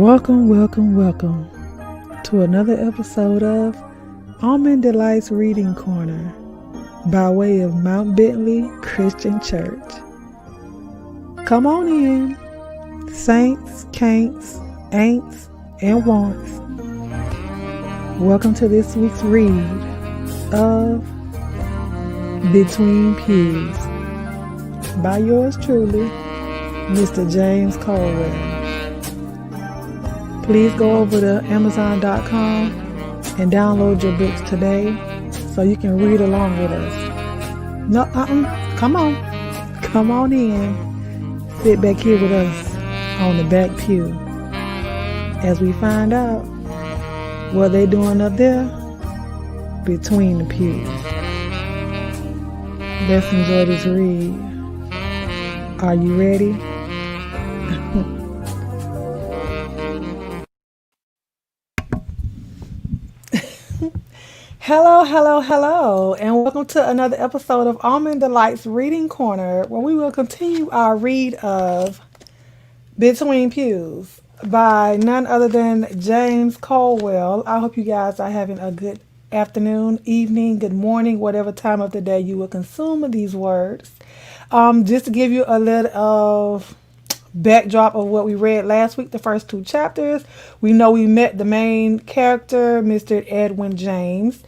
Welcome to another episode of Almond Delights Reading Corner by way of Mount Bentley Christian Church. Come on in, saints, can'ts, ain'ts, and wants. Welcome to this week's read of Between Pews by yours truly, Mr. James Colwell. Please go over to Amazon.com and download your books today so you can read along with us. Come on in. Sit back here with us on the back pew as we find out what they're doing up there between the pews. Let's enjoy this read. Are you ready? Hello, and welcome to another episode of Almond Delights Reading Corner, where we will continue our read of Between Pews by none other than James Colwell. I hope you guys are having a good afternoon, evening, good morning, whatever time of the day you will consume these words. Just to give you a little of backdrop of what we read last week, the first two chapters, we know we met the main character, Mr. Edwin James,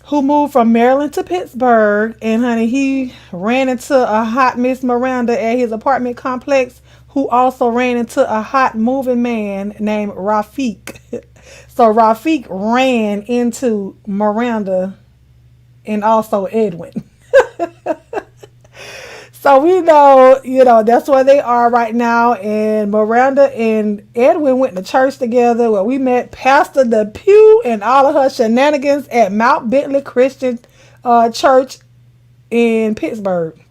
who moved from Maryland to Pittsburgh, and honey, he ran into a hot Miss Miranda at his apartment complex, who also ran into a hot moving man named Rafiq. So Rafiq ran into Miranda and also Edwin. So we know, that's where they are right now. And Miranda and Edwin went to church together, where we met Pastor the Pew and all of her shenanigans at Mount Bentley Christian Church in Pittsburgh.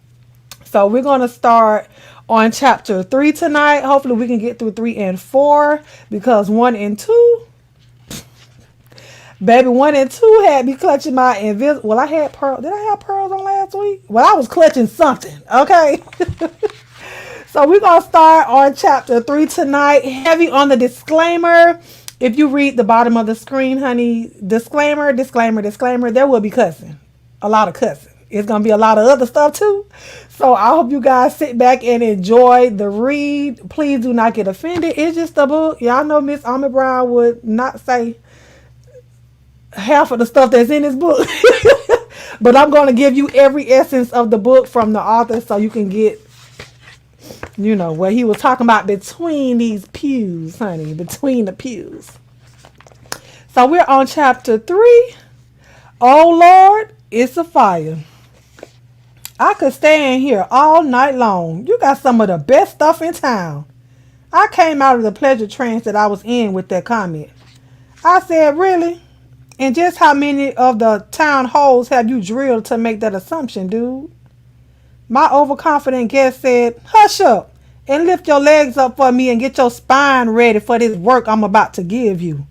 So we're going to start on chapter 3 tonight. Hopefully we can get through 3 and 4, because 1 and 2... Baby, 1 and 2 had me clutching my invisible. Well, I had pearls. Did I have pearls on last week? Well, I was clutching something. Okay. So we're going to start on chapter 3 tonight. Heavy on the disclaimer. If you read the bottom of the screen, honey, disclaimer, there will be cussing. A lot of cussing. It's going to be a lot of other stuff too. So I hope you guys sit back and enjoy the read. Please do not get offended. It's just a book. Y'all know Miss Almond Brown would not say half of the stuff that's in this book. But I'm going to give you every essence of the book from the author, so you can get, what he was talking about between these pews, honey, between the pews. So we're on chapter 3. Oh Lord, it's a fire. I could stand here all night long. You got some of the best stuff in town. I came out of the pleasure trance that I was in with that comment. I said, really? And just how many of the town holes have you drilled to make that assumption, dude? My overconfident guest said, hush up and lift your legs up for me and get your spine ready for this work I'm about to give you.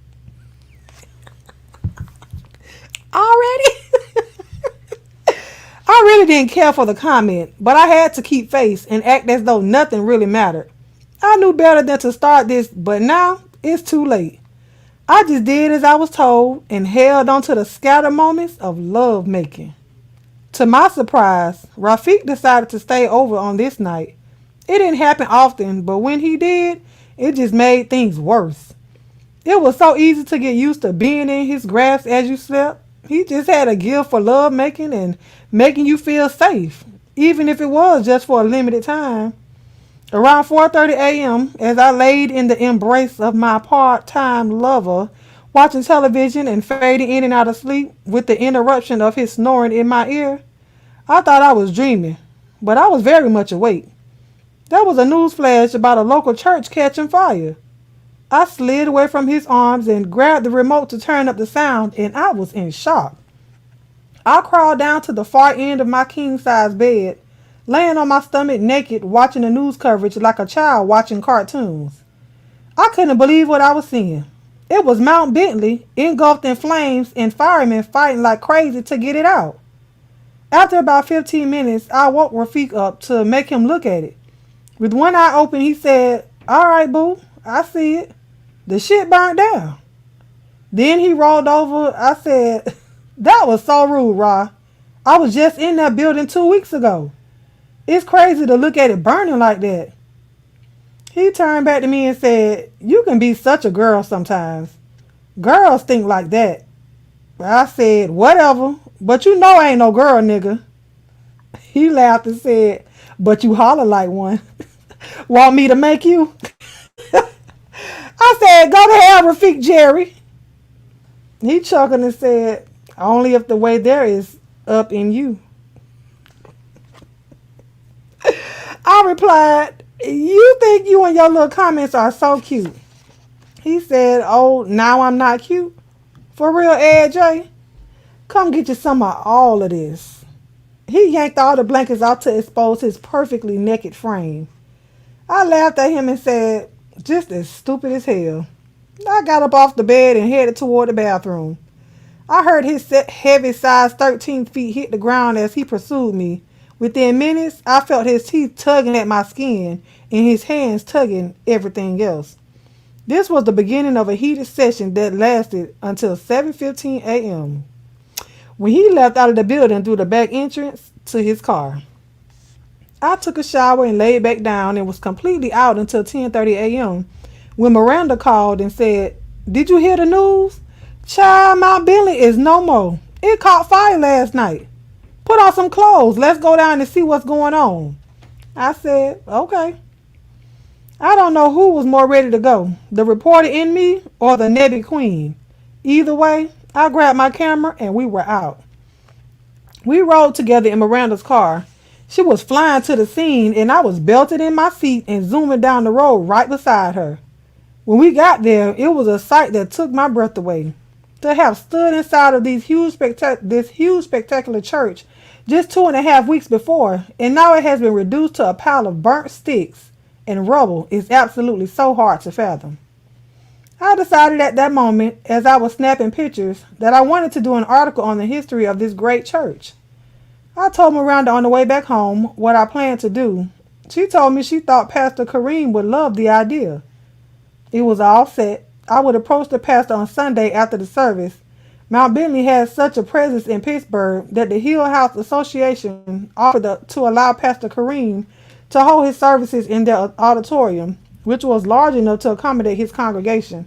Already? I really didn't care for the comment, but I had to keep face and act as though nothing really mattered. I knew better than to start this, but now it's too late. I just did as I was told and held on to the scattered moments of love making. To my surprise, Rafiq decided to stay over on this night. It didn't happen often, but when he did, it just made things worse. It was so easy to get used to being in his grasp as you slept. He just had a gift for love making and making you feel safe, even if it was just for a limited time. Around 4:30 a.m., as I laid in the embrace of my part-time lover, watching television and fading in and out of sleep with the interruption of his snoring in my ear, I thought I was dreaming, but I was very much awake. There was a news flash about a local church catching fire. I slid away from his arms and grabbed the remote to turn up the sound, and I was in shock. I crawled down to the far end of my king-size bed, laying on my stomach naked, watching the news coverage like a child watching cartoons. I couldn't believe what I was seeing. It was Mount Bentley engulfed in flames and firemen fighting like crazy to get it out. After about 15 minutes, I woke Rafiq up to make him look at it. With one eye open, he said, "All right, boo, I see it." The shit burnt down. Then he rolled over. I said, that was so rude, Ra. I was just in that building 2 weeks ago. It's crazy to look at it burning like that. He turned back to me and said, you can be such a girl sometimes. Girls think like that. I said, whatever. But you know I ain't no girl, nigga. He laughed and said, but you holler like one. Want me to make you? I said, go to hell, Rafik Jerry. He chuckled and said, only if the way there is up in you. I replied, you think you and your little comments are so cute. He said, oh, now I'm not cute? For real, Ed J? Come get you some of all of this. He yanked all the blankets out to expose his perfectly naked frame. I laughed at him and said, just as stupid as hell. I got up off the bed and headed toward the bathroom. I heard his heavy size 13 feet hit the ground as he pursued me. Within minutes, I felt his teeth tugging at my skin and his hands tugging everything else. This was the beginning of a heated session that lasted until 7:15 a.m. when he left out of the building through the back entrance to his car. I took a shower and laid back down and was completely out until 10:30 a.m. when Miranda called and said, did you hear the news? Child, Mount Bentley is no more. It caught fire last night. Put on some clothes. Let's go down and see what's going on. I said, okay. I don't know who was more ready to go, the reporter in me or the Nebby Queen. Either way, I grabbed my camera and we were out. We rode together in Miranda's car. She was flying to the scene and I was belted in my seat and zooming down the road right beside her. When we got there, it was a sight that took my breath away. To have stood inside of this huge spectacular church just 2.5 weeks before, and now it has been reduced to a pile of burnt sticks and rubble is absolutely so hard to fathom. I decided at that moment, as I was snapping pictures, that I wanted to do an article on the history of this great church. I told Miranda on the way back home what I planned to do. She told me she thought Pastor Kareem would love the idea. It was all set. I would approach the pastor on Sunday after the service. Mount Bentley has such a presence in Pittsburgh that the Hill House Association offered to allow Pastor Kareem to hold his services in their auditorium, which was large enough to accommodate his congregation,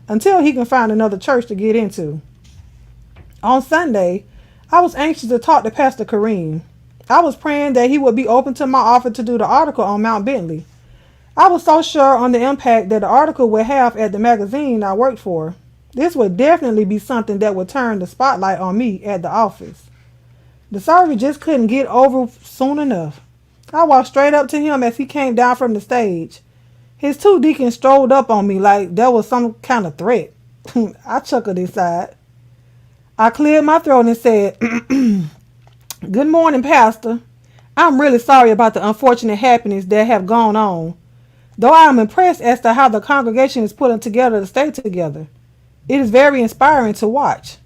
until he can find another church to get into. On Sunday, I was anxious to talk to Pastor Kareem. I was praying that he would be open to my offer to do the article on Mount Bentley. I was so sure on the impact that the article would have at the magazine I worked for. This would definitely be something that would turn the spotlight on me at the office. The service just couldn't get over soon enough. I walked straight up to him as he came down from the stage. His two deacons strolled up on me like there was some kind of threat. I chuckled inside. I cleared my throat and said, good morning, Pastor. I'm really sorry about the unfortunate happenings that have gone on, though I am impressed as to how the congregation is putting together to stay together. It is very inspiring to watch.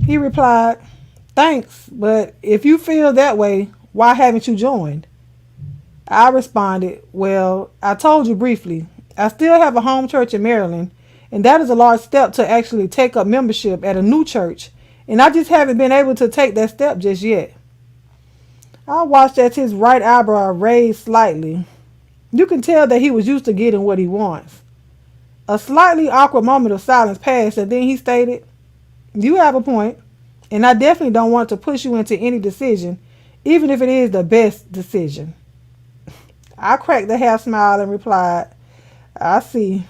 He replied, thanks, but if you feel that way, why haven't you joined? I responded, well, I told you briefly. I still have a home church in Maryland, and that is a large step to actually take up membership at a new church, and I just haven't been able to take that step just yet. I watched as his right eyebrow raised slightly. You can tell that he was used to getting what he wants. A slightly awkward moment of silence passed, and then he stated, you have a point, and I definitely don't want to push you into any decision, even if it is the best decision. I cracked a half smile and replied, I see.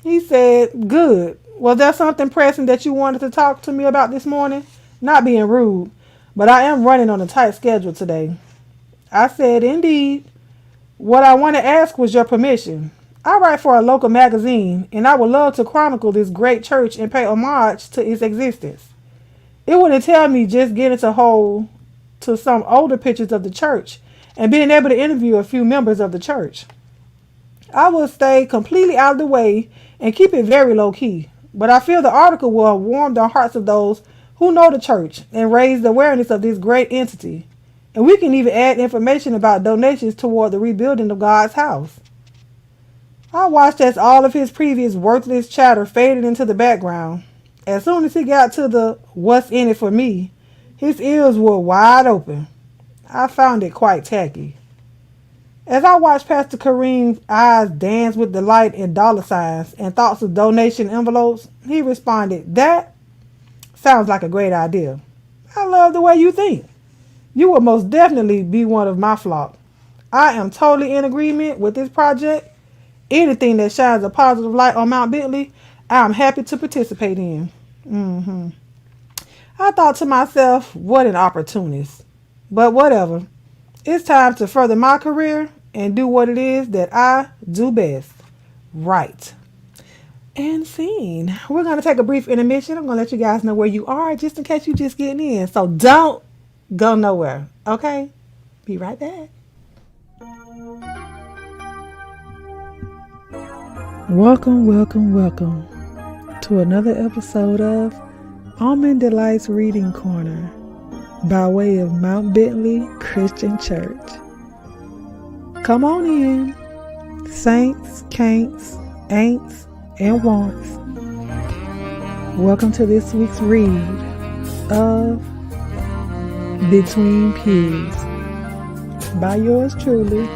He said, good. Was there something pressing that you wanted to talk to me about this morning? Not being rude, but I am running on a tight schedule today. I said, indeed. What I want to ask was your permission. I write for a local magazine, and I would love to chronicle this great church and pay homage to its existence. It would entail me just getting to hold to some older pictures of the church and being able to interview a few members of the church. I will stay completely out of the way and keep it very low key, but I feel the article will warm the hearts of those who know the church and raise the awareness of this great entity. And we can even add information about donations toward the rebuilding of God's house. I watched as all of his previous worthless chatter faded into the background. As soon as he got to the "what's in it for me," his ears were wide open. I found it quite tacky. As I watched Pastor Kareem's eyes dance with delight and dollar signs and thoughts of donation envelopes, he responded, "That sounds like a great idea. I love the way you think. You will most definitely be one of my flock. I am totally in agreement with this project. Anything that shines a positive light on Mount Bentley, I am happy to participate in." I thought to myself, what an opportunist. But whatever. It's time to further my career and do what it is that I do best. Right. And scene. We're going to take a brief intermission. I'm going to let you guys know where you are just in case you just getting in. So don't go nowhere. Okay? Be right back. Welcome, welcome, welcome to another episode of Almond Delights Reading Corner by way of Mount Bentley Christian Church. Come on in, saints, can'ts, ain'ts, and wants. Welcome to this week's read of Between Pews by yours truly,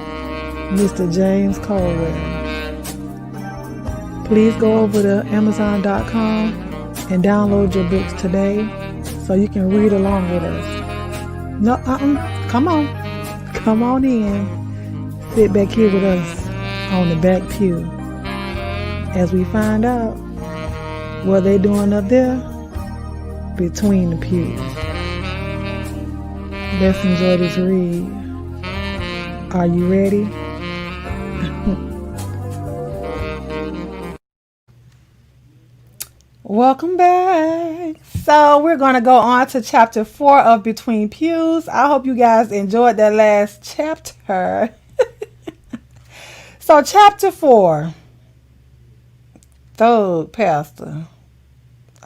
Mr. James Colwell. Please go over to Amazon.com and download your books today so you can read along with us. No, come on in. Sit back here with us on the back pew as we find out what they're doing up there between the pews. Let's enjoy this read. Are you ready? Welcome back. So we're going to go on to chapter 4 of Between Pews. I hope you guys enjoyed that last chapter. So chapter 4, third pastor.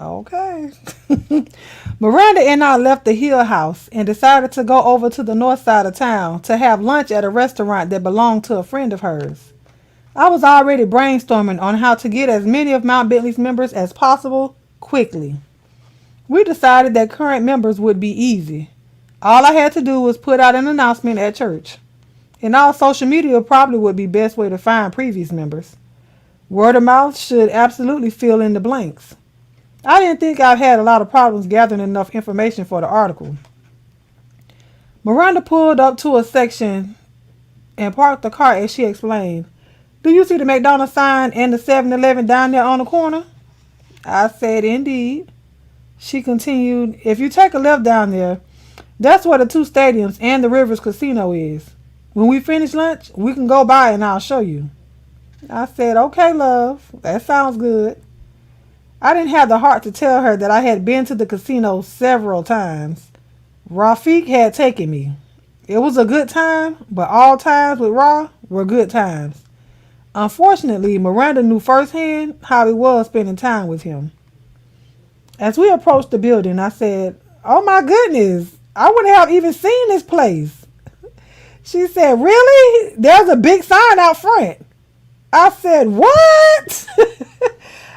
Okay. Miranda and I left the Hill House and decided to go over to the north side of town to have lunch at a restaurant that belonged to a friend of hers. I was already brainstorming on how to get as many of Mount Bentley's members as possible quickly. We decided that current members would be easy. All I had to do was put out an announcement at church. And all social media probably would be the best way to find previous members. Word of mouth should absolutely fill in the blanks. I didn't think I've had a lot of problems gathering enough information for the article. Miranda pulled up to a section and parked the car as she explained, "Do you see the McDonald's sign and the 7-Eleven down there on the corner?" I said, "Indeed." She continued, "If you take a left down there, that's where the 2 stadiums and the Rivers Casino is. When we finish lunch, we can go by and I'll show you." I said, "Okay, love, that sounds good." I didn't have the heart to tell her that I had been to the casino several times. Rafiq had taken me. It was a good time, but all times with Ra were good times. Unfortunately, Miranda knew firsthand how it was spending time with him. As we approached the building, I said, "Oh my goodness, I wouldn't have even seen this place." She said, "Really? There's a big sign out front." I said, "What?"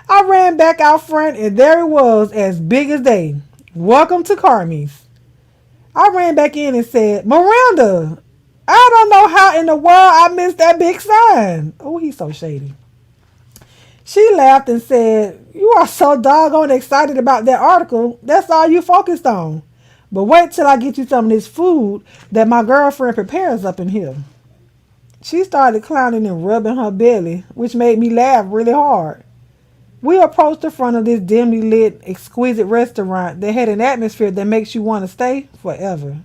I ran back out front and there it was, as big as day. "Welcome to Carmi's." I ran back in and said, "Miranda, I don't know how in the world I missed that big sign." Oh, he's so shady. She laughed and said, "You are so doggone excited about that article. That's all you focused on. But wait till I get you some of this food that my girlfriend prepares up in here." She started clowning and rubbing her belly, which made me laugh really hard. We approached the front of this dimly lit, exquisite restaurant that had an atmosphere that makes you want to stay forever.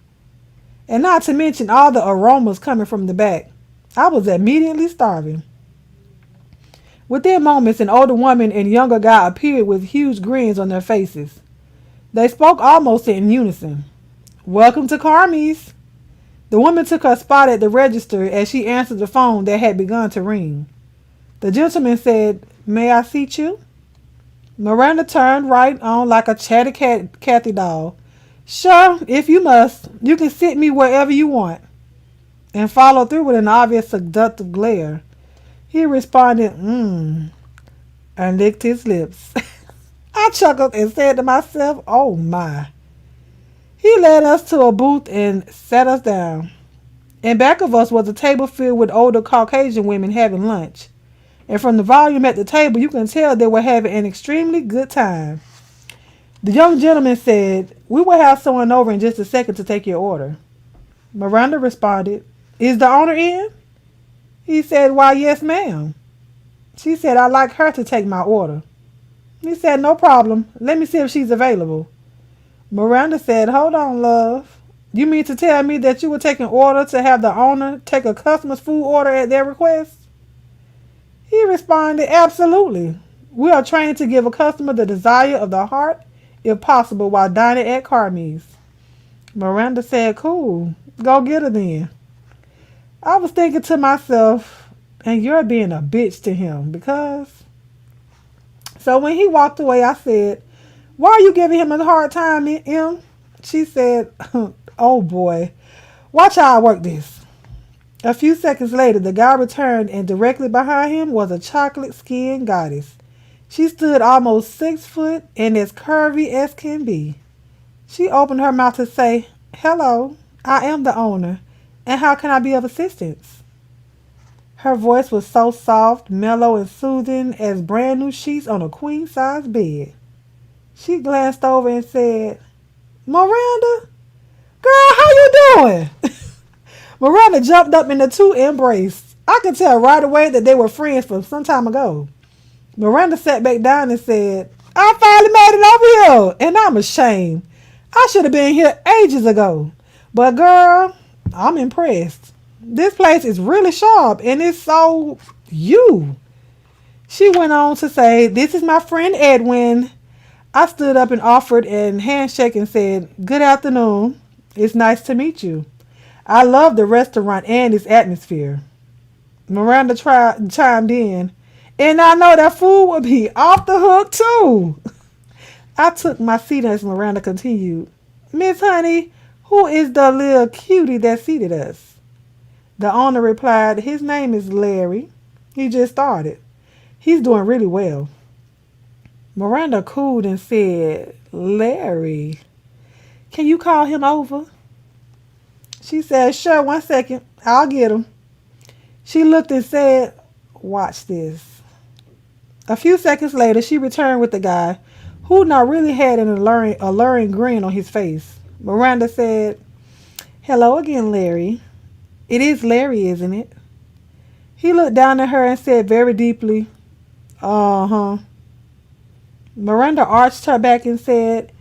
And not to mention all the aromas coming from the back. I was immediately starving. Within moments, an older woman and younger guy appeared with huge grins on their faces. They spoke almost in unison. "Welcome to Carmi's." The woman took her spot at the register as she answered the phone that had begun to ring. The gentleman said, "May I seat you?" Miranda turned right on like a chatty Cathy doll. "Sure, if you must. You can sit me wherever you want," and followed through with an obvious seductive glare. He responded, and licked his lips. I chuckled and said to myself, oh my. He led us to a booth and sat us down. In back of us was a table filled with older Caucasian women having lunch. And from the volume at the table, you can tell they were having an extremely good time. The young gentleman said, we will have someone over in just a second to take your order. Miranda responded, is the owner in? He said, why, yes, ma'am. She said, I'd like her to take my order. He said, no problem. Let me see if she's available. Miranda said, hold on, love. You mean to tell me that you would take an order to have the owner take a customer's food order at their request? He responded, absolutely. We are trained to give a customer the desire of the heart, if possible, while dining at Carmi's. Miranda said, cool. Go get her then. I was thinking to myself, and you're being a bitch to him because... So when he walked away, I said, why are you giving him a hard time, Em? She said, oh boy, watch how I work this. A few seconds later, the guy returned, and directly behind him was a chocolate-skinned goddess. She stood almost 6 foot and as curvy as can be. She opened her mouth to say, hello, I am the owner, and how can I be of assistance? Her voice was so soft, mellow, and soothing as brand new sheets on a queen-size bed. She glanced over and said, Miranda? Girl, how you doing? Miranda jumped up and the two embraced. I could tell right away that they were friends from some time ago. Miranda sat back down and said, I finally made it over here, and I'm ashamed. I should have been here ages ago. But girl, I'm impressed. This place is really sharp, and it's so you. She went on to say, this is my friend Edwin. I stood up and offered a handshake and said, good afternoon. It's nice to meet you. I love the restaurant and its atmosphere. Miranda chimed in, and I know that food will be off the hook too. I took my seat as Miranda continued, Miss Honey, who is the little cutie that seated us? The owner replied, his name is Larry. He just started. He's doing really well. Miranda cooled and said, Larry, can you call him over? She said, sure, 1 second. I'll get him. She looked and said, watch this. A few seconds later, she returned with the guy, who now really had an alluring grin on his face. Miranda said, hello again, Larry. It is Larry, isn't it? He looked down at her and said very deeply, uh-huh. Miranda arched her back and said,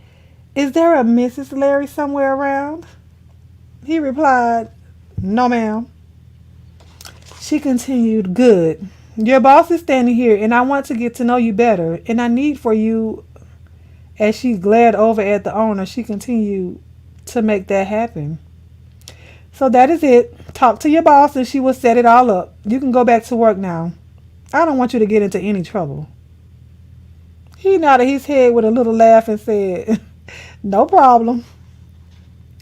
is there a Mrs. Larry somewhere around? He replied, no, ma'am. She continued, good. Your boss is standing here, and I want to get to know you better, and I need for you, as she glared over at the owner, she continued, to make that happen. So that is it. Talk to your boss and she will set it all up. You can go back to work now. I don't want you to get into any trouble. He nodded his head with a little laugh and said, no problem.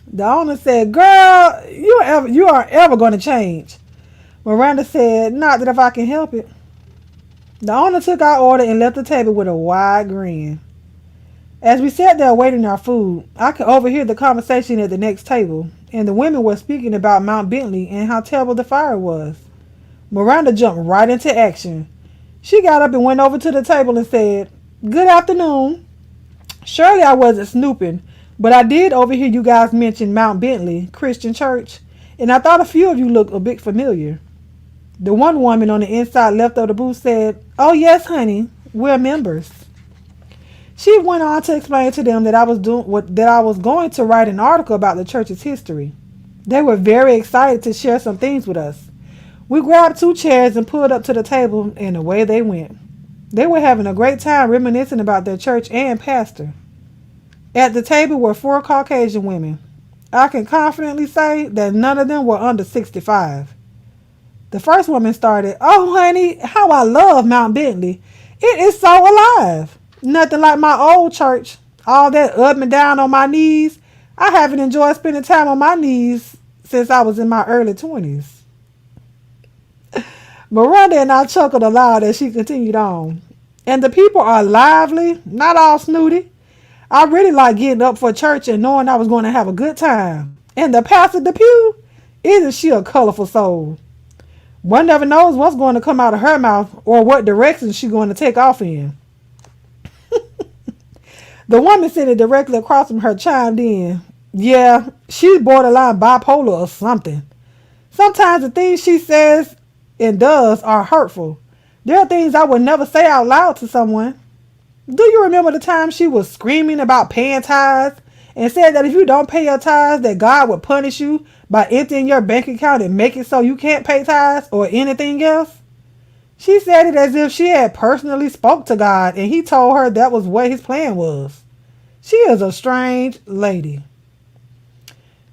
The owner said, girl, you aren't ever going to change. Miranda said, not that if I can help it. The owner took our order and left the table with a wide grin. As we sat there waiting our food, I could overhear the conversation at the next table, and the women were speaking about Mount Bentley and how terrible the fire was. Miranda jumped right into action. She got up and went over to the table and said, good afternoon. Surely I wasn't snooping, but I did overhear you guys mention Mount Bentley Christian Church, and I thought a few of you looked a bit familiar. The one woman on the inside left of the booth said, oh yes, honey, we're members. She went on to explain to them that I was going to write an article about the church's history. They were very excited to share some things with us. We grabbed 2 chairs and pulled up to the table, and away they went. They were having a great time reminiscing about their church and pastor. At the table were 4 Caucasian women. I can confidently say that none of them were under 65. The first woman started, oh honey, how I love Mount Bentley. It is so alive. Nothing like my old church. All that up and down on my knees. I haven't enjoyed spending time on my knees since I was in my early 20s. Miranda and I chuckled aloud as she continued on. And the people are lively, not all snooty. I really like getting up for church and knowing I was going to have a good time. And the pastor, the pew, isn't she a colorful soul? One never knows what's going to come out of her mouth or what direction she's going to take off in. The woman sitting directly across from her chimed in. Yeah, she's borderline bipolar or something. Sometimes the things she says and does are hurtful. There are things I would never say out loud to someone. Do you remember the time she was screaming about paying tithes and said that if you don't pay your tithes that God would punish you by emptying your bank account and make it so you can't pay tithes or anything else? She said it as if she had personally spoke to God and he told her that was what his plan was. She is a strange lady.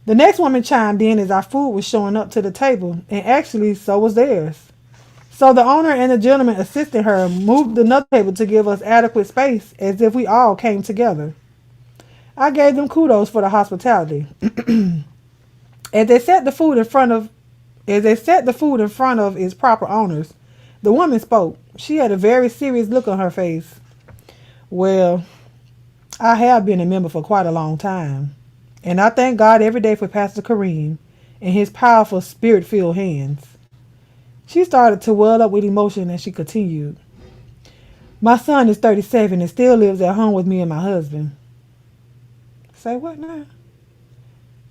The next woman chimed in as our food was showing up to the table, and actually so was theirs. So the owner and the gentleman assisting her moved another table to give us adequate space as if we all came together. I gave them kudos for the hospitality. As they set the food in front of its proper owners, the woman spoke. She had a very serious look on her face. Well, I have been a member for quite a long time, and I thank God every day for Pastor Kareem and his powerful spirit-filled hands. She started to well up with emotion as she continued. My son is 37 and still lives at home with me and my husband. Say what now?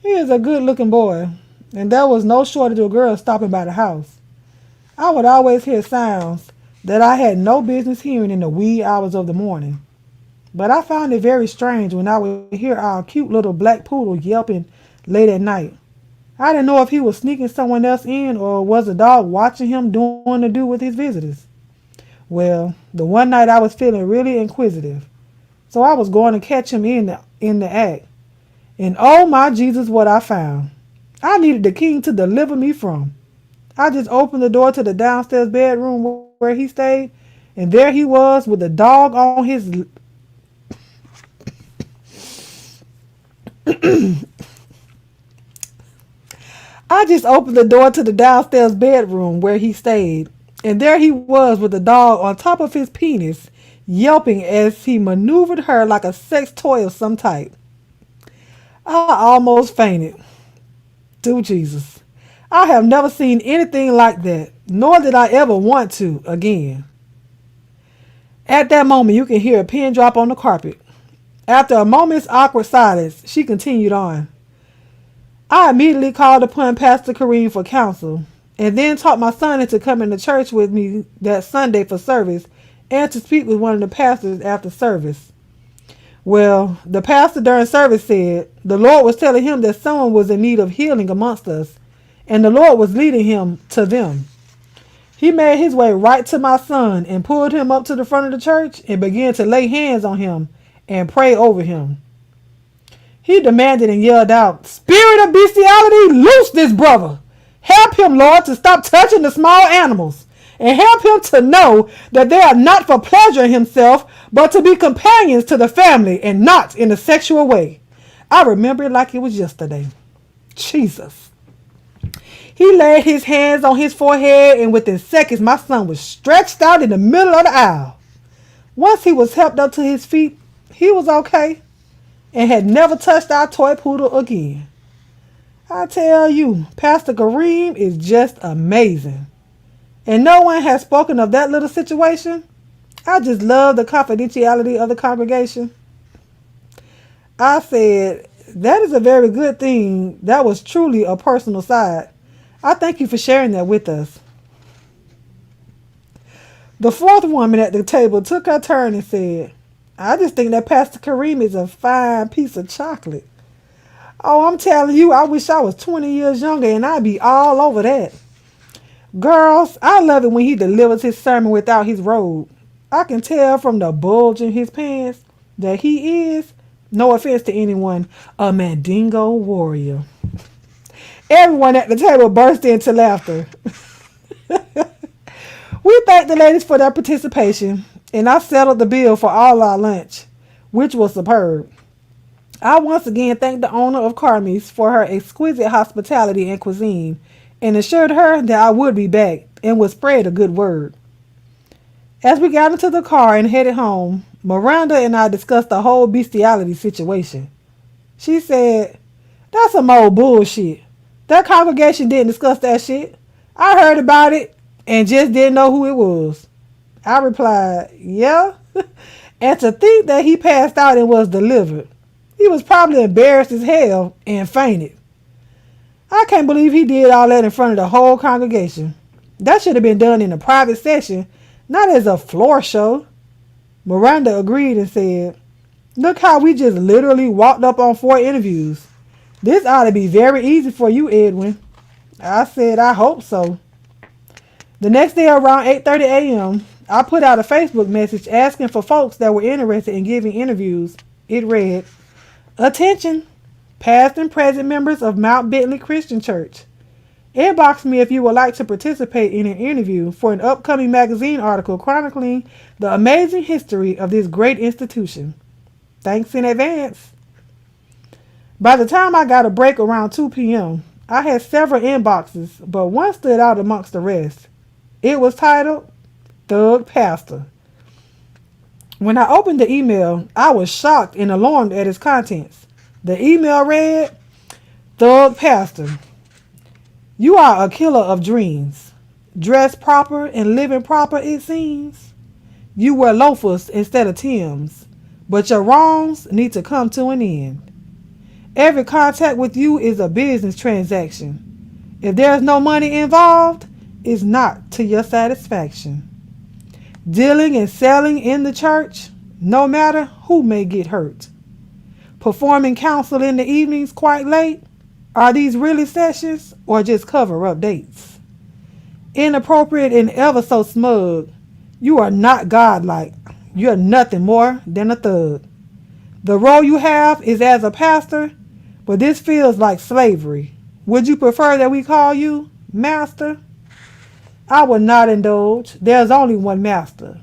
He is a good-looking boy, and there was no shortage of girls stopping by the house. I would always hear sounds that I had no business hearing in the wee hours of the morning. But I found it very strange when I would hear our cute little black poodle yelping late at night. I didn't know if he was sneaking someone else in or was the dog watching him doing the do with his visitors. Well, the one night I was feeling really inquisitive, so I was going to catch him in the act. And oh my Jesus, what I found. I needed the king to deliver me from. I just opened the door to the downstairs bedroom where he stayed, and there he was with the dog on his I just opened the door to the downstairs bedroom where he stayed, and there he was with the dog on top of his penis, yelping as he maneuvered her like a sex toy of some type. I almost fainted. Do Jesus. I have never seen anything like that, nor did I ever want to again. At that moment, you can hear a pin drop on the carpet. After a moment's awkward silence, she continued on. I immediately called upon Pastor Kareem for counsel, and then taught my son into coming to church with me that Sunday for service and to speak with one of the pastors after service. Well, the pastor during service said the Lord was telling him that someone was in need of healing amongst us, and the Lord was leading him to them. He made his way right to my son and pulled him up to the front of the church and began to lay hands on him and pray over him. He demanded and yelled out, "Spirit of bestiality, loose this brother. Help him, Lord, to stop touching the small animals, and help him to know that they are not for pleasure in himself, but to be companions to the family and not in a sexual way." I remember it like it was yesterday. Jesus. He laid his hands on his forehead, and within seconds my son was stretched out in the middle of the aisle. Once he was helped up to his feet, he was okay and had never touched our toy poodle again. I tell you, Pastor Kareem is just amazing. And no one has spoken of that little situation. I just love the confidentiality of the congregation. I said, that is a very good thing. That was truly a personal side. I thank you for sharing that with us. The fourth woman at the table took her turn and said, I just think that Pastor Kareem is a fine piece of chocolate. Oh, I'm telling you, I wish I was 20 years younger and I'd be all over that. Girls, I love it when he delivers his sermon without his robe. I can tell from the bulge in his pants that he is, no offense to anyone, a Mandingo warrior. Everyone at the table burst into laughter. We thank the ladies for their participation, and I settled the bill for all our lunch, which was superb. I once again thank the owner of Carmi's for her exquisite hospitality and cuisine, and assured her that I would be back and would spread a good word. As we got into the car and headed home, Miranda and I discussed the whole bestiality situation. She said, "That's some old bullshit. That congregation didn't discuss that shit. I heard about it and just didn't know who it was." I replied, "Yeah." And to think that he passed out and was delivered. He was probably embarrassed as hell and fainted. I can't believe he did all that in front of the whole congregation. That should have been done in a private session, not as a floor show. Miranda agreed and said, "Look how we just literally walked up on 4 interviews. This ought to be very easy for you, Edwin." I said, "I hope so." The next day around 8:30 a.m., I put out a Facebook message asking for folks that were interested in giving interviews. It read, "Attention, past and present members of Mount Bentley Christian Church. Inbox me if you would like to participate in an interview for an upcoming magazine article chronicling the amazing history of this great institution. Thanks in advance." By the time I got a break around 2 p.m., I had several inboxes, but one stood out amongst the rest. It was titled, "Thug Pastor." When I opened the email, I was shocked and alarmed at its contents. The email read, "Thug Pastor, you are a killer of dreams. Dress proper and living proper, it seems. You wear loafers instead of Timbs, but your wrongs need to come to an end. Every contact with you is a business transaction. If there's no money involved, it's not to your satisfaction. Dealing and selling in the church, no matter who may get hurt. Performing counsel in the evenings quite late. Are these really sessions or just cover-up dates? Inappropriate and ever so smug. You are not godlike. You're nothing more than a thug. The role you have is as a pastor, but this feels like slavery. Would you prefer that we call you Master?" I would not indulge. There's only one Master,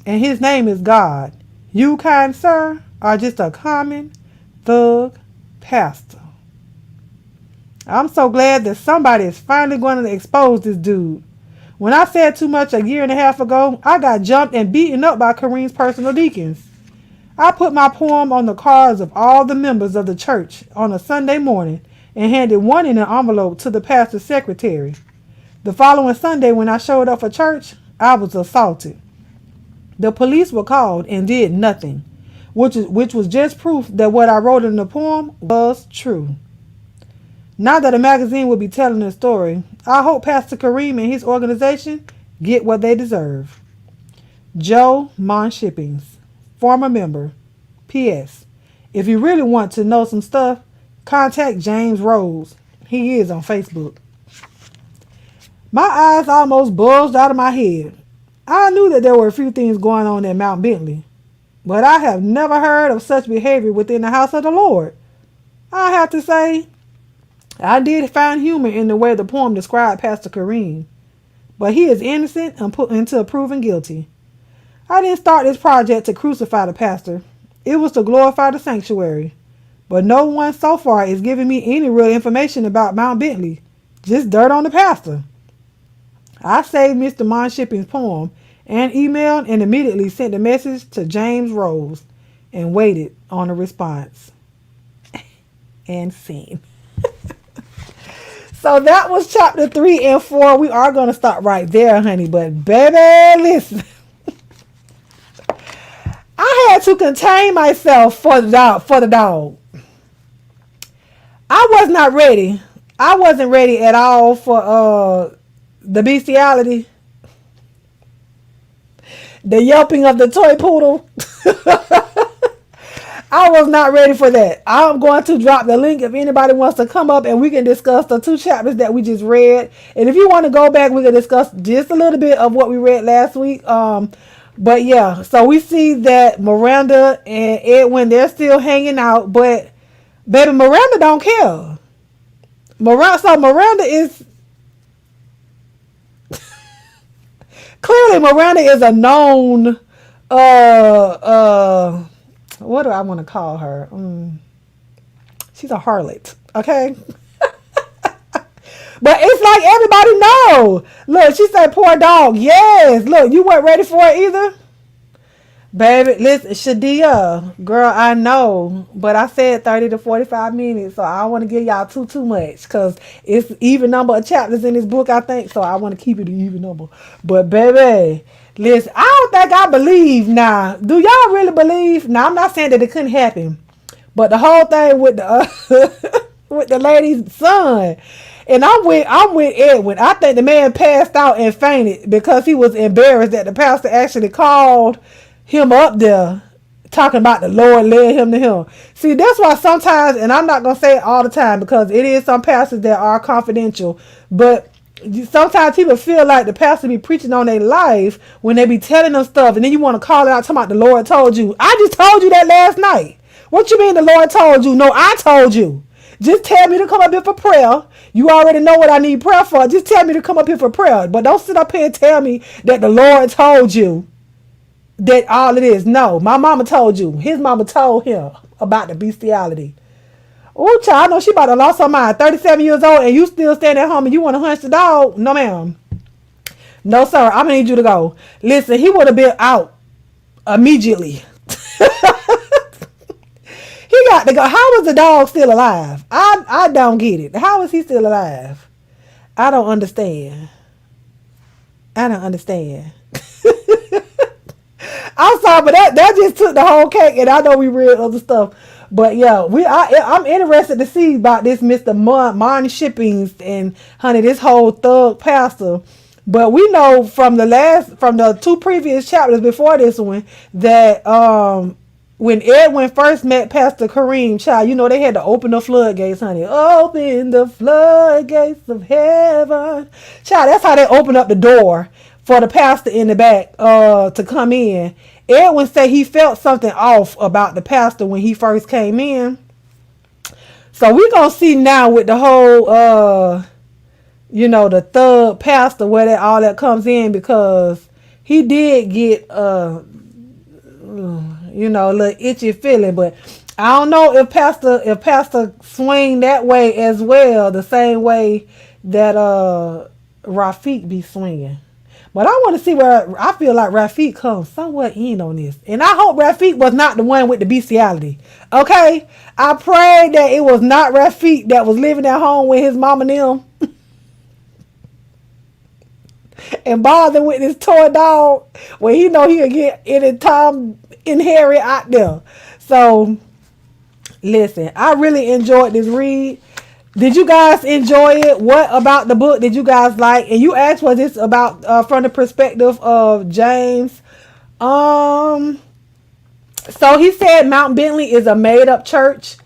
and his name is God. You, kind sir, are just a common thug pastor. I'm so glad that somebody is finally going to expose this dude. When I said too much a year and a half ago, I got jumped and beaten up by Kareem's personal deacons. I put my poem on the cards of all the members of the church on a Sunday morning and handed one in an envelope to the pastor's secretary. The following Sunday, when I showed up for church, I was assaulted. The police were called and did nothing, which was just proof that what I wrote in the poem was true. Now that a magazine will be telling the story, I hope Pastor Kareem and his organization get what they deserve. Joe Mon Shippings, former member. P.S. If you really want to know some stuff, contact James Rose. He is on Facebook. My eyes almost bulged out of my head. I knew that there were a few things going on at Mount Bentley, but I have never heard of such behavior within the house of the Lord. I have to say, I did find humor in the way the poem described Pastor Kareem, but he is innocent until proven guilty. I didn't start this project to crucify the pastor. It was to glorify the sanctuary, but no one so far is giving me any real information about Mount Bentley, just dirt on the pastor. I saved Mr. Mon Shipping's poem and emailed and immediately sent a message to James Rose and waited on a response. And scene. So that was chapter 3 and 4. We are going to stop right there, honey. But baby, listen. I had to contain myself for the dog. I was not ready. I wasn't ready at all for the bestiality. The yelping of the toy poodle. I was not ready for that. I'm going to drop the link if anybody wants to come up and we can discuss the 2 chapters that we just read. And if you want to go back, we can discuss just a little bit of what we read last week. But yeah, so we see that Miranda and Edwin, they're still hanging out, but baby, Miranda don't care. Miranda is clearly Miranda is a known what do I want to call her? She's a harlot, okay? But it's like everybody know. Look, she said, poor dog. Yes. Look, you weren't ready for it either. Baby, listen, Shadia, girl, I know, but I said 30 to 45 minutes, so I don't want to give y'all too much, because it's even number of chapters in this book, I think, so I want to keep it an even number. But, baby, listen, I don't think I believe now. Do y'all really believe? Now, I'm not saying that it couldn't happen, but the whole thing with the with the lady's son, and I'm with Edwin. I think the man passed out and fainted because he was embarrassed that the pastor actually called him up there talking about the Lord led him to him. See, that's why sometimes, and I'm not gonna say it all the time because it is some pastors that are confidential, but sometimes people feel like the pastor be preaching on their life when they be telling them stuff, and then you want to call it out talking about the Lord told you. I just told you that last night. What you mean the Lord told you? No, I told you. Just tell me to come up here for prayer. You already know what I need prayer for. Just tell me to come up here for prayer. But don't sit up here and tell me that the Lord told you that all it is. No, my mama told you. His mama told him about the bestiality. Oh, child, I know she about to lost her mind. 37 years old and you still stand at home and you want to hunch the dog? No, ma'am. No, sir. I'm going to need you to go. Listen, he would have been out immediately. He got to go. How is the dog still alive? I don't get it. How is he still alive? I don't understand. I don't understand. I'm sorry, but that just took the whole cake, and I know we read other stuff. But yeah, I'm interested to see about this Mr. Mon Shippings and honey, this whole thug pastor. But we know from the two previous chapters before this one that when Edwin first met Pastor Kareem, child, you know they had to open the floodgates, honey. Open the floodgates of heaven. Child, that's how they opened up the door for the pastor in the back to come in. Edwin said he felt something off about the pastor when he first came in. So we're going to see now with the whole, the thug pastor where all that comes in, because he did get, a little itchy feeling. But I don't know if Pastor swing that way as well, the same way that Rafiq be swinging. But I want to see where I feel like Rafiq comes somewhat in on this. And I hope Rafiq was not the one with the bestiality. Okay? I pray that it was not Rafiq that was living at home with his mom and them. And bothering with this toy dog when he know he'll get any Tom and Harry out there. So, listen, I really enjoyed this read. Did you guys enjoy it? What about the book did you guys like? And you asked, was this about from the perspective of James? So he said Mount Bentley is a made-up church.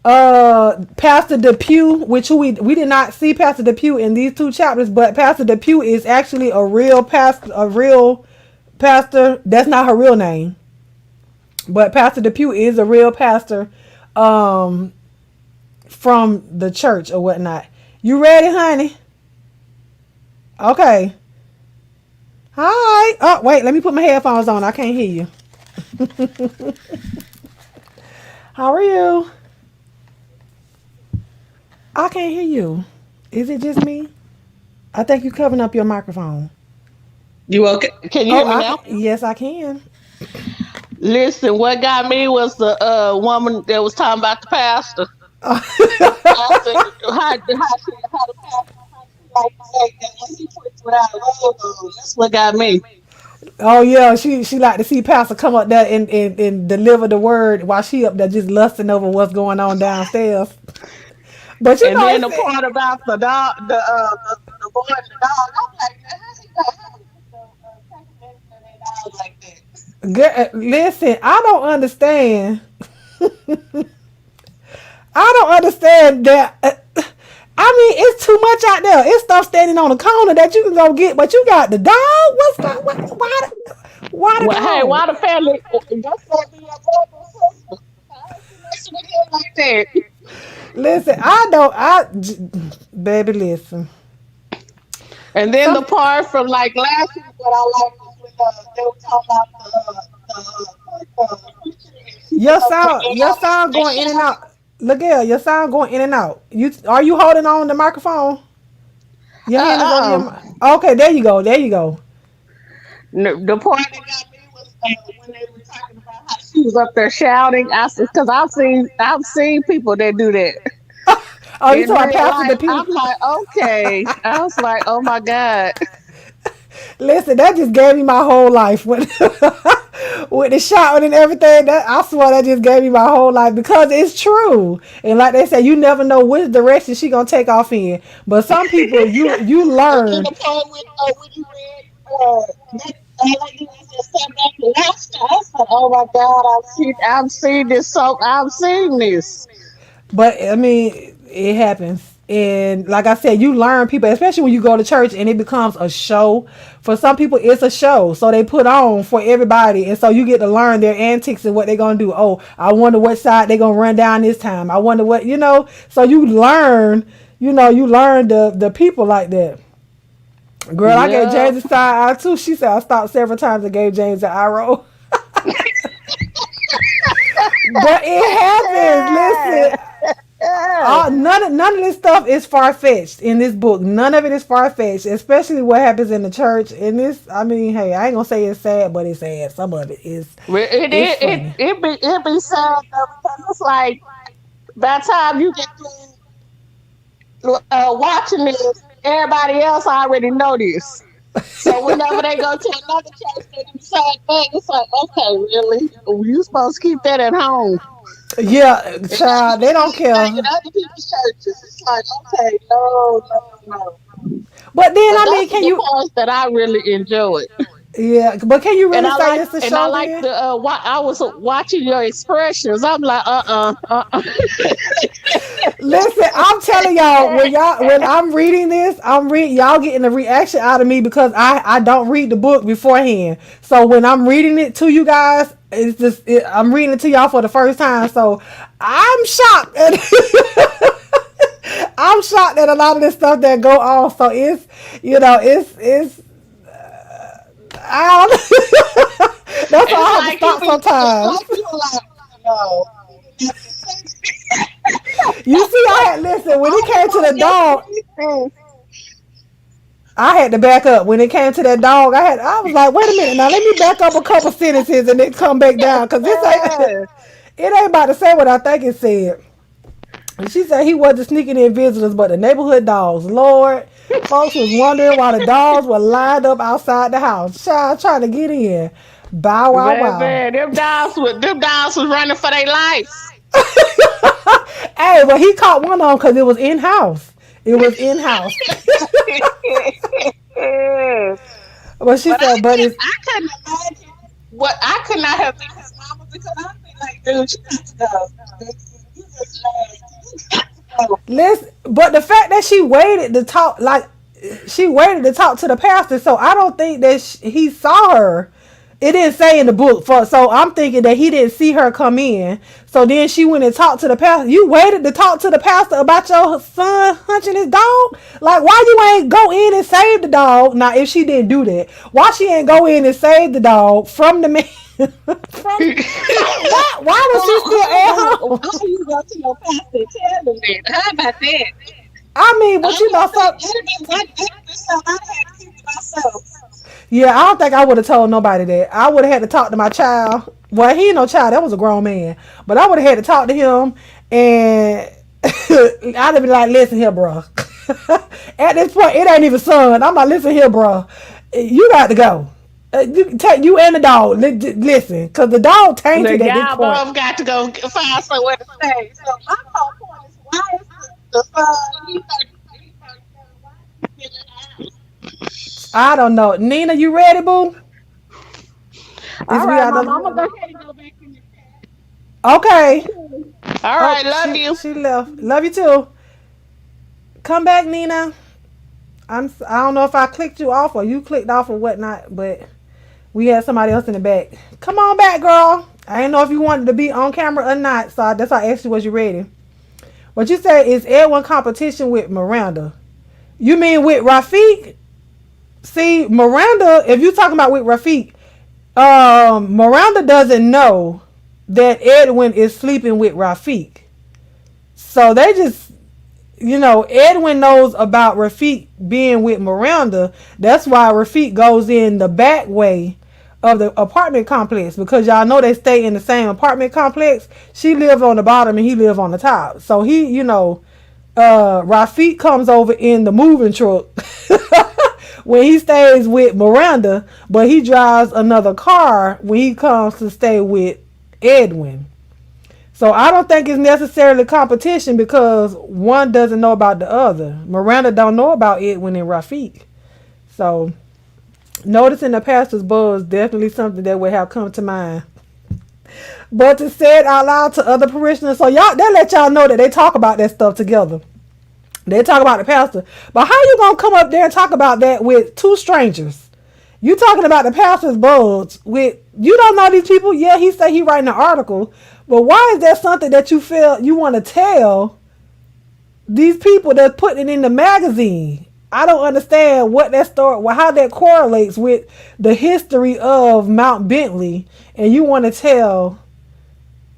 Pastor DePew, which we did not see Pastor DePew in these two chapters, but Pastor DePew is actually a real pastor. That's not her real name, but Pastor DePew is a real pastor. From the church or whatnot. You ready, honey? Okay. Hi. Oh, wait. Let me put my headphones on. I can't hear you. How are you? I can't hear you. Is it just me? I think you're covering up your microphone. You okay? Can you hear me now? Yes, I can. Listen, what got me was the woman that was talking about the pastor. I said, how the pastor like the fact that when he preached without a robe on. That's what got me. Oh yeah, she like to see Pastor come up there and deliver the word while she up there just lusting over what's going on downstairs. But and then the part about the dog, the boy and the dog, I'm like, how he take a dog like that? Listen, I don't understand. I don't understand that. I mean, it's too much out there. It's stuff standing on the corner that you can go get, but you got the dog. What's that? Why the dog? Hey, why the family? That's gonna be your brother and sister. How is you messing with him like that? Listen, baby, listen. And then the part from like last week, what I like was when they were talking about the your sound going in and out. Look here, your sound going in and out. Are you holding on the microphone? Your hand is over your Uh-uh. mouth. Okay, there you go. There you go. The part that got me was when they were talking about how she was up there shouting. I said, because I've seen people that do that Oh, you in talking about real Pastor the life. Pew? I'm like, okay. I was like, oh my god. Listen, that just gave me my whole life with with the shouting and everything. That I swear that just gave me my whole life because it's true. And like they say, you never know which direction she gonna take off in. But some people, you And then learn. the part when you read that all I did was just sat back and watched it. I said, oh my god, I've seen this, so I've seen this. But I mean, it happens. And like I said, you learn people, especially when you go to church and it becomes a show. For some people, it's a show. So they put on for everybody. And so you get to learn their antics and what they're going to do. Oh, I wonder what side they're going to run down this time. I wonder what, So you learn, you learn the people like that. Girl, I gave Yep. James a side eye too. She said I stopped several times and gave James an eye roll. But it happens. Listen, none of this stuff is far fetched in this book. None of it is far fetched, especially what happens in the church. In this, I mean, hey, I ain't gonna say it's sad, but it's sad. Some of it is, Well, it's funny. it be sad though, because it's like by the time you get through watching this, everybody else already know this. So whenever they go to another church, they do the same thing. It's like, okay, really? You supposed to keep that at home Yeah, and not child, be they don't seeing things in care. other people's churches. It's like, okay, no, no, no. But then, But I those mean, are can the you? parts that I really enjoyed. Yeah, but can you really say it's a And I show like then? the I was watching your expressions. I'm like, Listen, I'm telling y'all when I'm reading this, I'm read y'all getting a reaction out of me because I don't read the book beforehand. So when I'm reading it to you guys, I'm reading it to y'all for the first time. So I'm shocked. I'm shocked at a lot of this stuff that go on. So it's I don't, that's why it's I have to like stop it's sometimes. like you were like, no. You see, I had listen when it I came didn't to want the to get dog. anything. I had to back up when it came to that dog. I was like, wait a minute, now let me back up a couple sentences and then come back down because this ain't it ain't about to say what I think it said. And she said he wasn't sneaking in visitors, but the neighborhood dogs. Lord, folks was wondering why the dogs were lined up outside the house, child trying to get in. Bow wow wow. Baby, them dogs was running for their life. Hey, but he caught one on because it was in house. It was in house. But she But said, but it's I couldn't imagine what I could not have been his mama because I'd be like, dude, you got to go. You just mad. You got to go. listen. But the fact that she waited to talk, like she waited to talk to the pastor, so I don't think that he saw her. It didn't say in the book, so I'm thinking that he didn't see her come in. So then she went and talked to the pastor. You waited to talk to the pastor about your son hunching his dog? Like, why you ain't go in and save the dog? Now, if she didn't do that, why she ain't go in and save the dog from the man? from like, why was she still at home? How you go to your pastor and tell him that? How about that? I mean, I but you know, don't think some that'd be something I'd have to keep to myself. yeah, I don't think I would have told nobody that. I would have had to talk to my child. Well, he ain't no child. That was a grown man. But I would have had to talk to him, and I'd have been like, "Listen here, bro. At this point, it ain't even son. I'm like, listen here, bro. You got to go. You take you and the dog. Listen, cause the dog The tainted at this y'all point. both got to go find somewhere to stay. So my whole point is, why is the son? He's 37. Why is he still in the house? I don't know. Nina, you ready, boo? Is All we right, got Mama, I'm another? gonna go ahead and go back in the chat. Okay. All Oh, right, love you. she left. Love you too. Come back, Nina. I don't know if I clicked you off or you clicked off or whatnot, but we had somebody else in the back. Come on back, girl. I didn't know if you wanted to be on camera or not, so that's why I asked you, was you ready? What you said is Edwin competition with Miranda. You mean with Rafiq? See, Miranda, if you're talking about with Rafiq, Miranda doesn't know that Edwin is sleeping with Rafiq. So they just Edwin knows about Rafik being with Miranda. That's why Rafik goes in the back way of the apartment complex, because y'all know they stay in the same apartment complex. She lives on the bottom and he lives on the top. So Rafik comes over in the moving truck when he stays with Miranda, but he drives another car when he comes to stay with Edwin. So I don't think it's necessarily competition because one doesn't know about the other. Miranda don't know about Edwin and Rafik. So noticing the pastor's buzz definitely something that would have come to mind. But to say it out loud to other parishioners, so y'all, they let y'all know that they talk about that stuff together. They talk about the pastor. But how you gonna come up there and talk about that with two strangers? You talking about the pastor's buzz with, you don't know these people? Yeah, he said he writing an article. But why is that something that you feel you want to tell these people that's putting it in the magazine? I don't understand what that story, how that correlates with the history of Mount Bentley, and you want to tell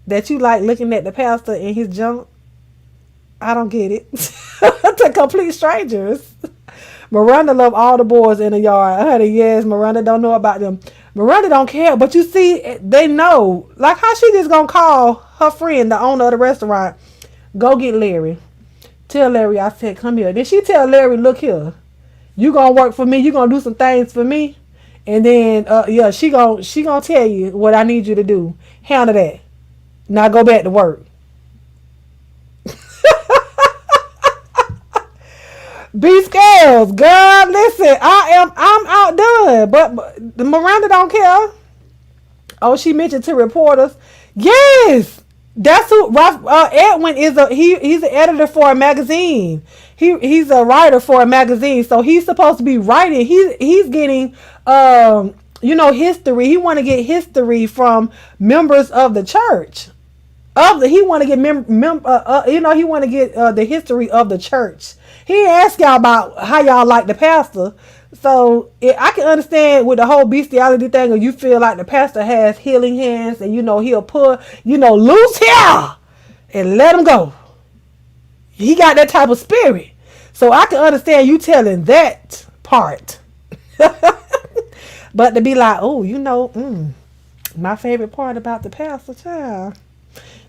that you like looking at the pastor and his junk. I don't get it. To complete strangers. Miranda love all the boys in the yard. Honey, yes, Miranda don't know about them. Miranda don't care, but you see, they know. Like, how she just gonna call her friend, the owner of the restaurant, go get Larry. Tell Larry I said, come here. Then she tell Larry, look here. You gonna work for me. You gonna do some things for me. And then, she gonna tell you what I need you to do. Handle that. Now go back to work. Be scales, girl. Listen, I'm outdone. But Miranda don't care. Oh, she mentioned to reporters. Yes, that's who. Edwin is. He's an editor for a magazine. He's a writer for a magazine. So he's supposed to be writing. He's getting history. He want to get history from members of the church. He want to get he want to get the history of the church. He asked y'all about how y'all like the pastor. So I can understand with the whole bestiality thing, or you feel like the pastor has healing hands and he'll pull loose hair and let him go. He got that type of spirit. So I can understand you telling that part. But to be like, my favorite part about the pastor, child,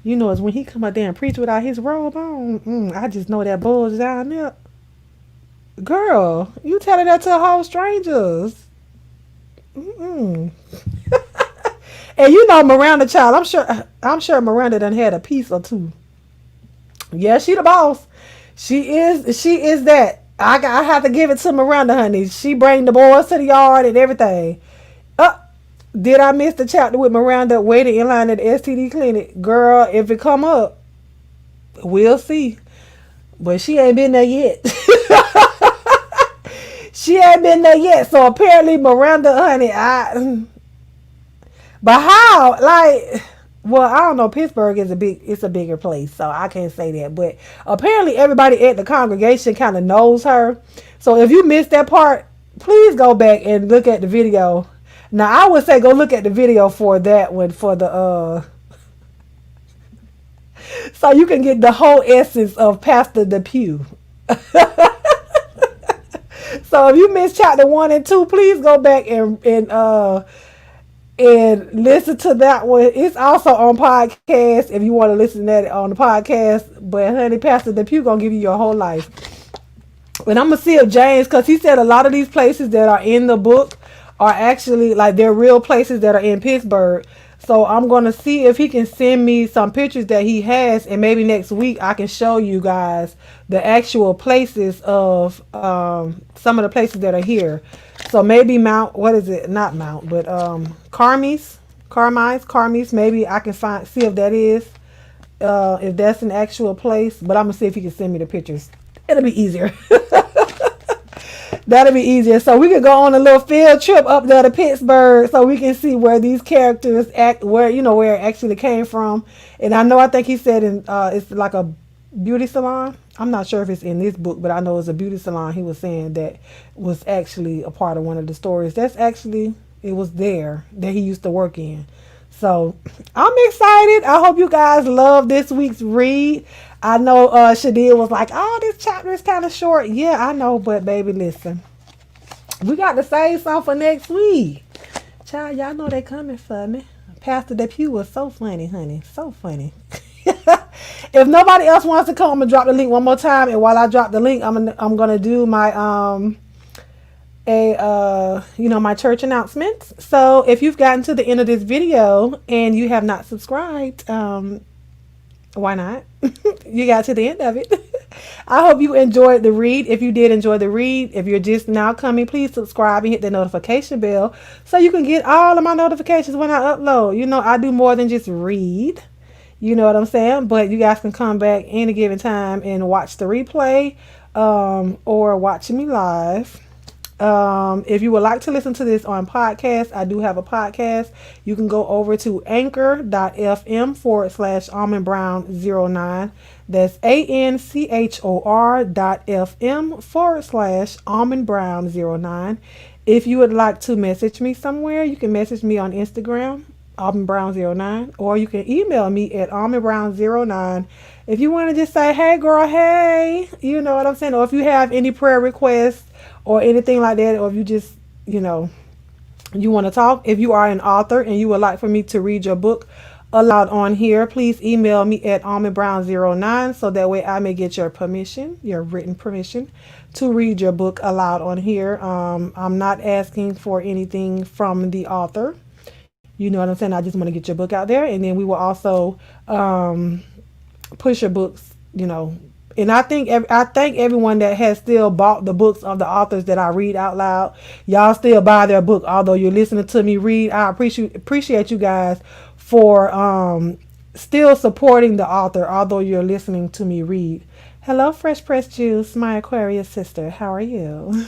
is when he come out there and preach without his robe on. I just know that buzz down there. Girl, you telling that to whole strangers. And Miranda, child, I'm sure Miranda done had a piece or two. Yeah, she the boss. She is that. I have to give it to Miranda, honey. She bring the boys to the yard and everything. Did I miss the chapter with Miranda waiting in line at the STD clinic? Girl, if it come up, we'll see. But she ain't been there yet. She ain't been there yet. So apparently Miranda, honey, but how? Well, I don't know. Pittsburgh is it's a bigger place, so I can't say that. But apparently everybody at the congregation kind of knows her. So if you missed that part, please go back and look at the video. Now, I would say go look at the video for that one, for the, so you can get the whole essence of Pastor the Pew. So if you missed chapter 1 and 2, please go back and listen to that one. It's also on podcast if you want to listen to that on the podcast. But honey, Pastor the Pew gonna give you your whole life. And I'm gonna see if James, because he said a lot of these places that are in the book are actually they're real places that are in Pittsburgh. So I'm going to see if he can send me some pictures that he has, and maybe next week I can show you guys the actual places of some of the places that are here. So maybe Carmies, maybe I can see if that is if that's an actual place, but I'm going to see if he can send me the pictures. It'll be easier. That'll be easier. So we could go on a little field trip up there to Pittsburgh so we can see where these characters where it actually came from. And I think he said it's like a beauty salon. I'm not sure if it's in this book, but I know it's a beauty salon. He was saying that was actually a part of one of the stories. It was there that he used to work in. So I'm excited. I hope you guys love this week's read. I know Shadia was like, oh, this chapter is kind of short. Yeah, I know, but baby, listen. We got to save some for next week. Child, y'all know they coming for me. Pastor Pew was so funny, honey. So funny. If nobody else wants to come, I'm gonna drop the link one more time. And while I drop the link, I'm gonna do my my church announcements. So if you've gotten to the end of this video and you have not subscribed, why not? You got to the end of it. I hope you enjoyed the read. If you did enjoy the read, if you're just now coming, please subscribe and hit the notification bell so you can get all of my notifications when I upload. You know, I do more than just read. You know what I'm saying? But you guys can come back any given time and watch the replay or watch me live. If you would like to listen to this on podcast, I do have a podcast. You can go over to anchor.fm/almondbrown09. That's anchor.fm/almondbrown09. If you would like to message me somewhere, you can message me on Instagram, almondbrown09, or you can email me at almondbrown09. If you want to just say, hey girl, hey, you know what I'm saying? Or if you have any prayer requests or anything like that, or if you just, you want to talk, if you are an author and you would like for me to read your book aloud on here, please email me at almondbrown09 so that way I may get your permission, your written permission to read your book aloud on here. I'm not asking for anything from the author. You know what I'm saying? I just want to get your book out there, and then we will also push your books, and I thank everyone that has still bought the books of the authors that I read out loud. Y'all still buy their book, although you're listening to me read. I appreciate you guys for still supporting the author, although you're listening to me read. Hello, Fresh Press Juice, my Aquarius sister. How are you?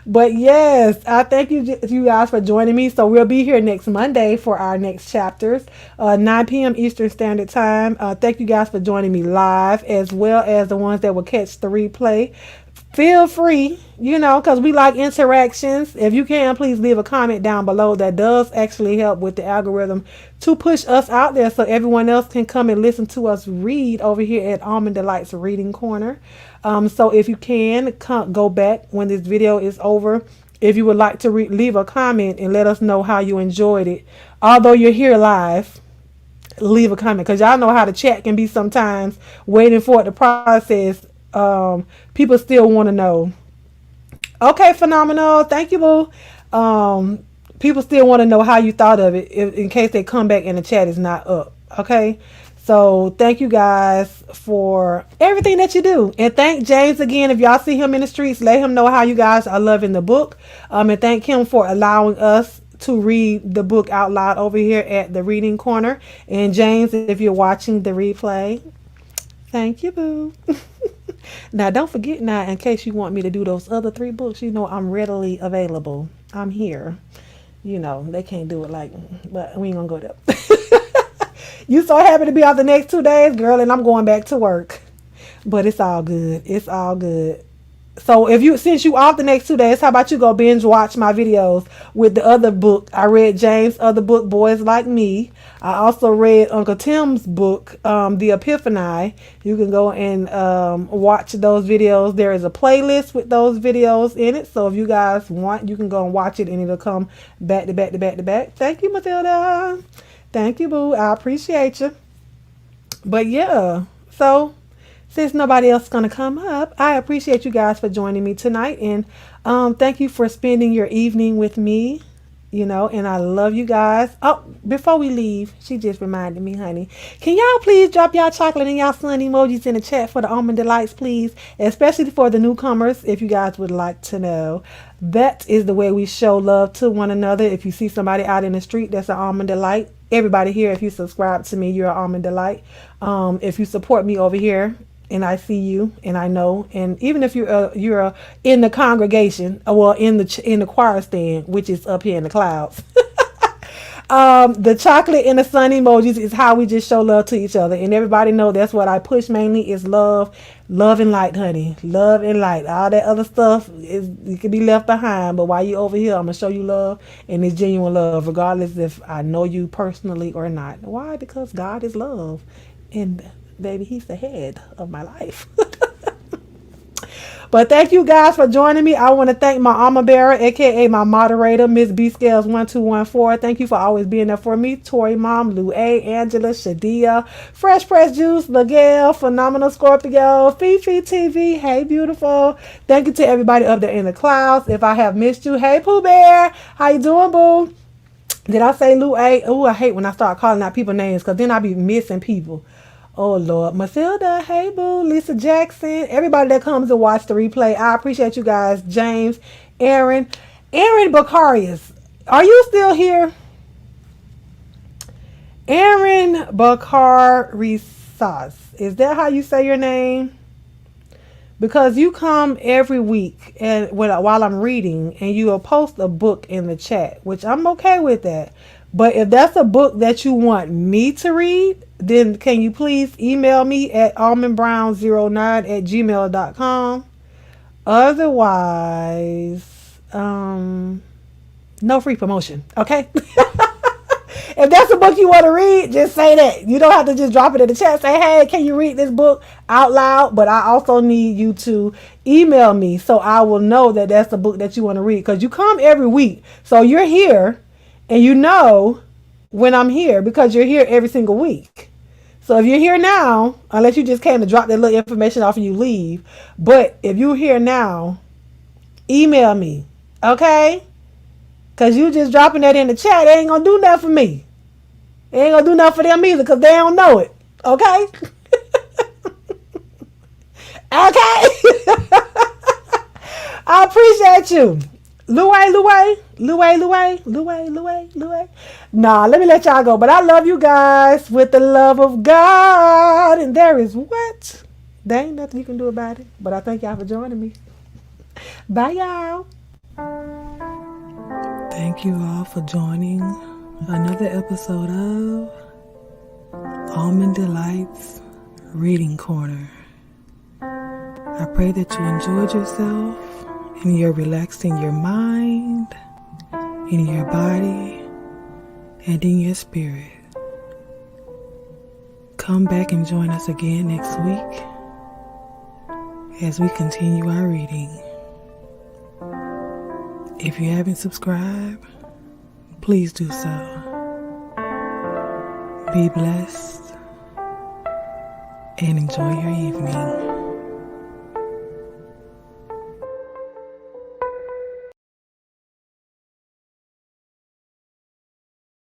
But yes, I thank you guys for joining me. So we'll be here next Monday for our next chapters, 9 p.m. Eastern Standard Time. Thank you guys for joining me live, as well as the ones that will catch the replay. Feel free, because we like interactions. If you can, please leave a comment down below. That does actually help with the algorithm to push us out there so everyone else can come and listen to us read over here at Almond Delights Reading Corner. So if you can, go back when this video is over. If you would like to leave a comment and let us know how you enjoyed it. Although you're here live, leave a comment, because y'all know how the chat can be sometimes waiting for it to process. People still want to know. Okay, phenomenal. Thank you, boo. People still want to know how you thought of it in case they come back and the chat is not up. Okay. So thank you guys for everything that you do. And thank James again. If y'all see him in the streets, let him know how you guys are loving the book. And thank him for allowing us to read the book out loud over here at the Reading Corner. And James, if you're watching the replay, thank you, boo. Now, don't forget now, in case you want me to do those other 3 books, I'm readily available. I'm here. They can't do it but we ain't gonna go there. You so happy to be out the next 2 days, girl, and I'm going back to work. But it's all good. It's all good. So since you off the next 2 days, how about you go binge watch my videos with the other book? I read James' other book, Boys Like Me. I also read Uncle Tim's book, The Epiphany. You can go and watch those videos. There is a playlist with those videos in it. So if you guys want, you can go and watch it and it'll come back to back to back to back. Thank you, Matilda. Thank you, boo. I appreciate you. But yeah, so since nobody else is going to come up, I appreciate you guys for joining me tonight. And thank you for spending your evening with me, and I love you guys. Oh, before we leave, she just reminded me, honey, can y'all please drop y'all chocolate and y'all sun emojis in the chat for the Almond Delights, please? Especially for the newcomers, if you guys would like to know. That is the way we show love to one another. If you see somebody out in the street that's an Almond Delight, everybody here, if you subscribe to me, you're an Almond Delight. If you support me over here, and I see you, and I know, and even if you're in the congregation, well, in the choir stand, which is up here in the clouds, the chocolate and the sun emojis is how we just show love to each other, and everybody know that's what I push mainly is love and light, honey, love and light. All that other stuff it can be left behind, but while you over here, I'm gonna show you love, and it's genuine love, regardless if I know you personally or not. Why? Because God is love. And baby, he's the head of my life. But thank you guys for joining me. I want to thank my armor bearer, aka my moderator, Miss B Scales 1214. Thank you for always being there for me. Tori Mom, Lou A, Angela, Shadia, Fresh Press Juice, Miguel, Phenomenal Scorpio, Fifi TV. Hey, beautiful. Thank you to everybody up there in the clouds. If I have missed you, hey, Pooh Bear, how you doing, boo? Did I say Lou A? Oh, I hate when I start calling out people names because then I be missing people. Oh, Lord. Mathilda, hey, boo. Lisa Jackson. Everybody that comes to watch the replay. I appreciate you guys. James, Aaron. Aaron Bacarius. Are you still here? Aaron Bacarisas. Is that how you say your name? Because you come every week and while I'm reading and you will post a book in the chat, which I'm okay with that. But if that's a book that you want me to read, then can you please email me at almondbrown09@gmail.com. Otherwise, no free promotion, okay? If that's a book you want to read, just say that. You don't have to just drop it in the chat. Say, hey, can you read this book out loud? But I also need you to email me so I will know that that's the book that you want to read. Because you come every week. So you're here and you know when I'm here because you're here every single week. So if you're here now, unless you just came to drop that little information off and you leave. But if you're here now, email me. Okay? Because you just dropping that in the chat, it ain't going to do nothing for me. It ain't going to do nothing for them either because they don't know it. Okay? Okay? I appreciate you. Luay. Nah, let me let y'all go. But I love you guys with the love of God. And there is what? There ain't nothing you can do about it. But I thank y'all for joining me. Bye, y'all. Thank you all for joining another episode of Almond Delights Reading Corner. I pray that you enjoyed yourself and you're relaxing your mind, in your body, and in your spirit. Come back and join us again next week as we continue our reading. If you haven't subscribed, please do so. Be blessed and enjoy your evening.